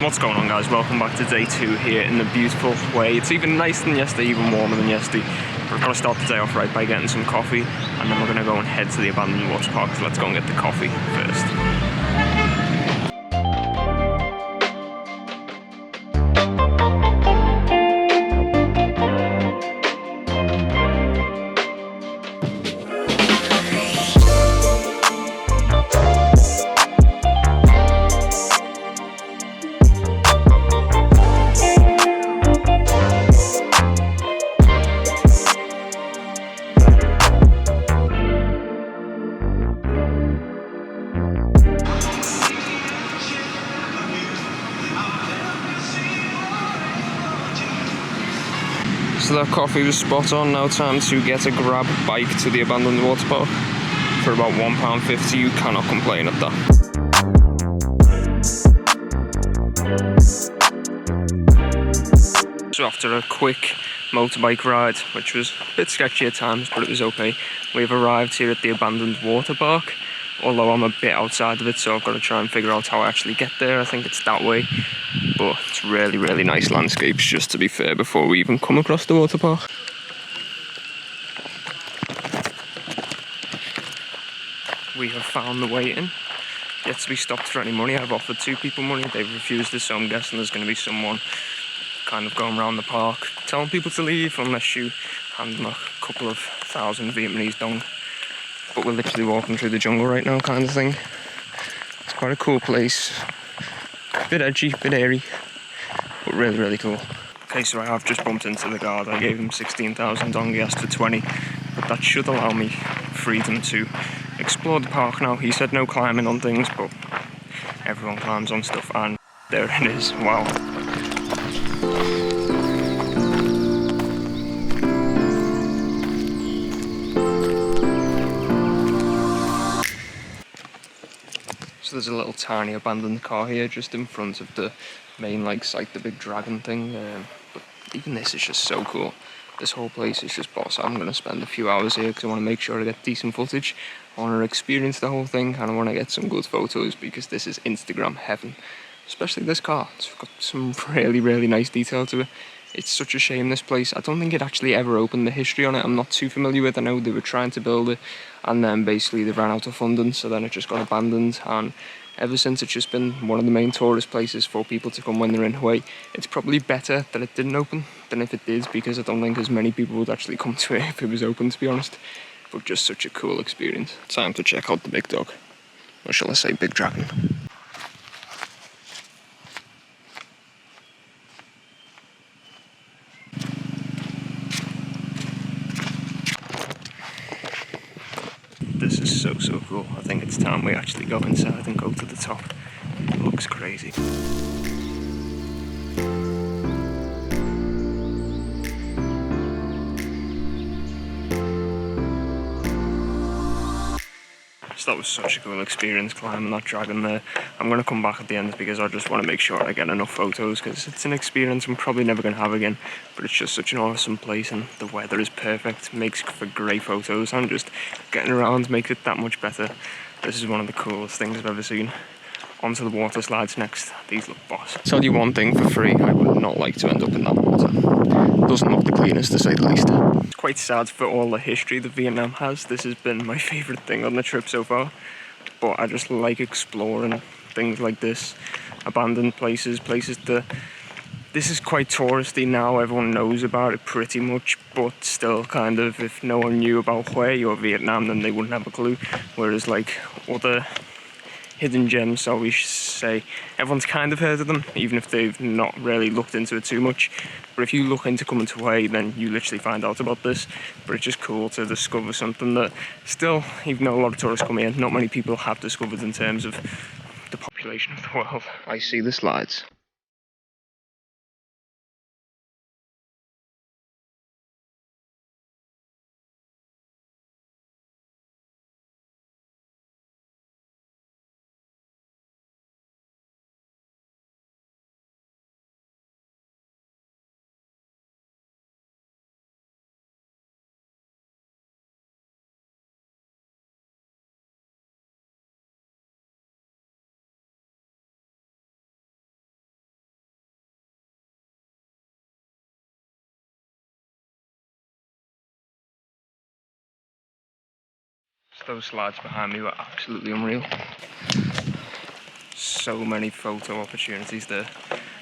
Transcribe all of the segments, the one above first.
What's going on, guys? Welcome back to day 2 here in the beautiful way. It's even nicer than yesterday, even warmer than yesterday. We're going to start the day off right by getting some coffee, and then we're going to go and head to the abandoned water park. So let's go and get the coffee first. So that coffee was spot on. Now time to get a grab bike to the abandoned water park for about £1.50. You cannot complain at that. So after a quick motorbike ride, which was a bit sketchy at times, but it was okay, we've arrived here at the abandoned water park. Although I'm a bit outside of it, so I've got to try and figure out how I actually get there. I think it's that way, but it's really nice landscapes, just to be fair, before we even come across the water park. We have found the way in. Yet to be stopped for any money. I've offered 2 people money, they've refused it, so I'm guessing there's going to be someone kind of going around the park telling people to leave unless you hand them a couple of thousand Vietnamese dong. But we're literally walking through the jungle right now, kind of thing. It's quite a cool place. Bit edgy, bit airy, but really cool. Okay, so I have just bumped into the guard. I gave him 16,000 dong, he asked for 20, but that should allow me freedom to explore the park now. He said no climbing on things, but everyone climbs on stuff, and there it is. Wow. So there's a little tiny abandoned car here just in front of the main site, the big dragon thing. But even this is just so cool. This whole place is just boss. I'm going to spend a few hours here because I want to make sure I get decent footage. I want to experience the whole thing, and I want to get some good photos because this is Instagram heaven. Especially this car. It's got some really nice detail to it. It's such a shame, this place. I don't think it actually ever opened. The history on it I'm not too familiar with. I know they were trying to build it, and then basically they ran out of funding, so then it just got abandoned, and ever since it's just been one of the main tourist places for people to come when they're in Hawaii. It's probably better that it didn't open than if it did, because I don't think as many people would actually come to it if it was open, to be honest. But just such a cool experience. Time to check out the big dog. Or shall I say big dragon. This is so cool. I think it's time we actually go inside and go to the top. It looks crazy. So that was such a cool experience climbing that dragon there. I'm going to come back at the end because I just want to make sure I get enough photos, because it's an experience I'm probably never going to have again, but it's just such an awesome place and the weather is perfect, makes for great photos, and just getting around makes it that much better. This is one of the coolest things I've ever seen. Onto the water slides next. These look boss. Tell you one thing for free, I would not like to end up in that water. Doesn't look the cleanest, to say the least. It's quite sad for all the history that Vietnam has. This has been my favourite thing on the trip so far. But I just like exploring things like this. Abandoned places, that... This is quite touristy now, everyone knows about it pretty much, but still kind of, if no one knew about Hawaii or Vietnam, then they wouldn't have a clue. Whereas other hidden gems, so we should say, everyone's kind of heard of them, even if they've not really looked into it too much. But if you look into coming to Hawaii, then you literally find out about this. But it's just cool to discover something that still, even though a lot of tourists come here, not many people have discovered in terms of the population of the world. I see the slides. Those slides behind me were absolutely unreal. So many photo opportunities there.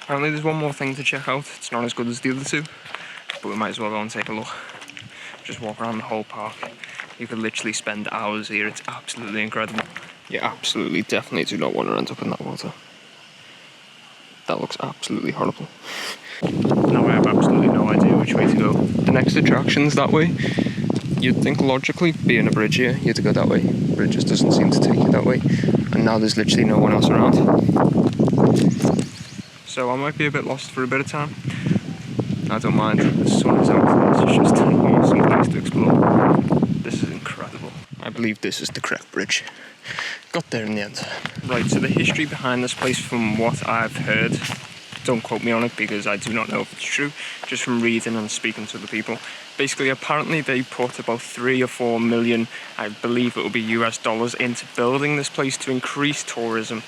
Apparently there's one more thing to check out. It's not as good as the other two, but we might as well go and take a look. Just walk around the whole park. You could literally spend hours here. It's absolutely incredible. You absolutely definitely do not want to end up in that water. That looks absolutely horrible. Now I have absolutely no idea which way to go. The next attraction's that way. You'd think logically, being a bridge here, you had to go that way. But it just doesn't seem to take you that way. And now there's literally no one else around. So I might be a bit lost for a bit of time. I don't mind. The sun is out. This is just an awesome place to explore. This is incredible. I believe this is the correct bridge. Got there in the end. Right, so the history behind this place, from what I've heard, don't quote me on it because I do not know if it's true, just from reading and speaking to the people. Basically, apparently they put about 3 or 4 million, I believe it will be US dollars, into building this place to increase tourism.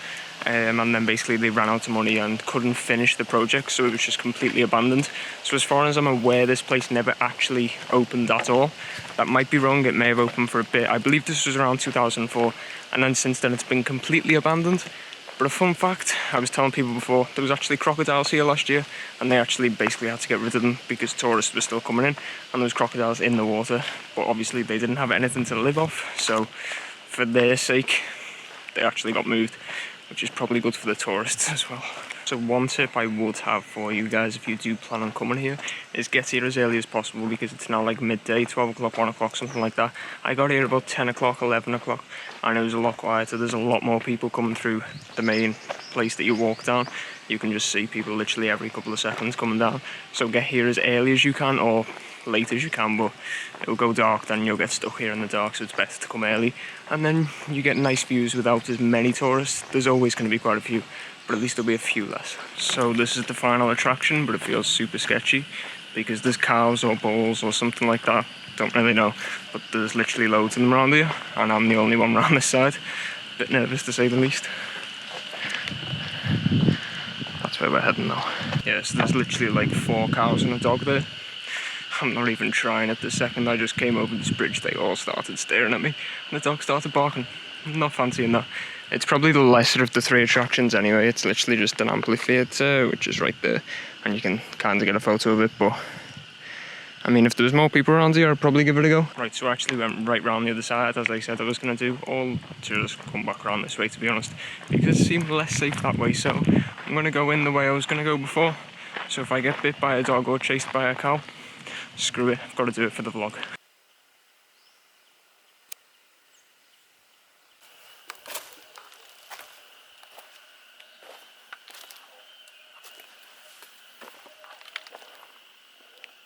And then basically they ran out of money and couldn't finish the project, so it was just completely abandoned. So as far as I'm aware, this place never actually opened at all. That might be wrong, it may have opened for a bit. I believe this was around 2004, and then since then it's been completely abandoned. But a fun fact, I was telling people before, there was actually crocodiles here last year, and they actually basically had to get rid of them because tourists were still coming in, and there was crocodiles in the water. But obviously they didn't have anything to live off, so for their sake, they actually got moved, which is probably good for the tourists as well. So one tip I would have for you guys if you do plan on coming here is get here as early as possible, because it's now like midday, 12 o'clock, 1 o'clock, something like that. I got here about 10 o'clock, 11 o'clock, and it was a lot quieter. There's a lot more people coming through the main place that you walk down. You can just see people literally every couple of seconds coming down. So get here as early as you can, or late as you can, but it'll go dark, then you'll get stuck here in the dark, so it's better to come early. And then you get nice views without as many tourists. There's always going to be quite a few, but at least there'll be a few less. So this is the final attraction, but it feels super sketchy because there's cows or bulls or something like that. Don't really know, but there's literally loads of them around here, and I'm the only one around this side. Bit nervous to say the least. That's where we're heading now. Yeah, so there's literally like 4 cows and a dog there. I'm not even trying it. The second I just came over this bridge, they all started staring at me, and the dog started barking. I'm not fancying that. It's probably the lesser of the 3 attractions anyway. It's literally just an amphitheatre, which is right there, and you can kind of get a photo of it, but I mean, if there was more people around here, I'd probably give it a go. Right, so I actually went right round the other side, as I said I was going to do, all to just come back around this way, to be honest, because it seemed less safe that way. So I'm going to go in the way I was going to go before. So if I get bit by a dog or chased by a cow, screw it, I've got to do it for the vlog.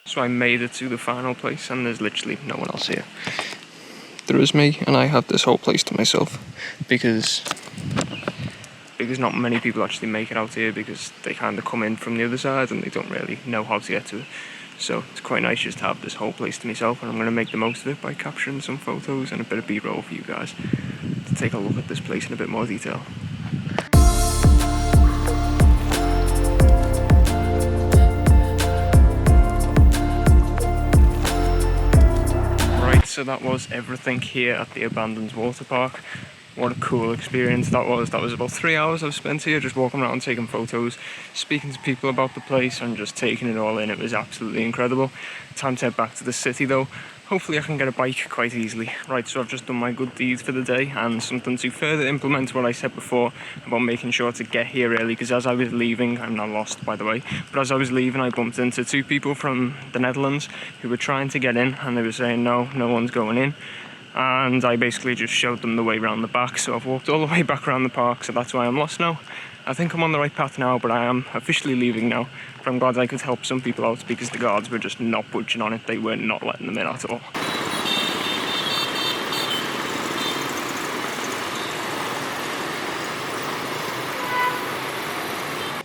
So I made it to the final place, and there's literally no one else here. There is me, and I have this whole place to myself, because not many people actually make it out here, because they kind of come in from the other side and they don't really know how to get to it. So it's quite nice just to have this whole place to myself, and I'm going to make the most of it by capturing some photos and a bit of B-roll for you guys to take a look at this place in a bit more detail. So that was everything here at the Abandoned Waterpark. What a cool experience that was. That was about 3 hours I've spent here just walking around, taking photos, speaking to people about the place, and just taking it all in. It was absolutely incredible. Time to head back to the city though. Hopefully I can get a bike quite easily. Right, so I've just done my good deed for the day, and something to further implement what I said before about making sure to get here early, because as I was leaving, I'm not lost by the way, but as I was leaving I bumped into 2 people from the Netherlands who were trying to get in, and they were saying no one's going in. And I basically just showed them the way around the back, so I've walked all the way back around the park, so that's why I'm lost now. I think I'm on the right path now, but I am officially leaving now. But I'm glad I could help some people out, because the guards were just not budging on it. They were not letting them in at all.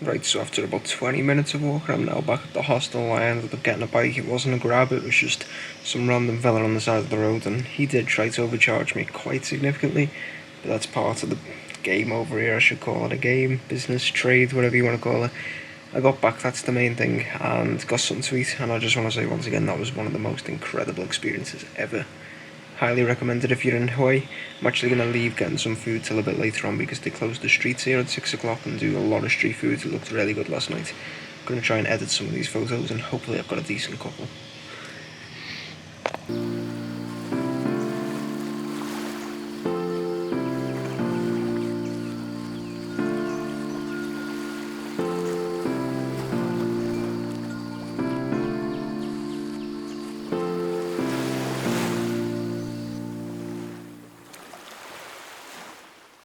Right, so after about 20 minutes of walking, I'm now back at the hostel. I ended up getting a bike. It wasn't a grab, it was just some random fella on the side of the road, and he did try to overcharge me quite significantly, but that's part of the game over here. I should call it a game, business, trade, whatever you want to call it. I got back, that's the main thing, and got something to eat, and I just want to say once again, that was one of the most incredible experiences ever. Highly recommended if you're in Hawaii. I'm actually going to leave getting some food till a bit later on because they close the streets here at 6 o'clock and do a lot of street food. It looked really good last night. I'm going to try and edit some of these photos and hopefully I've got a decent couple.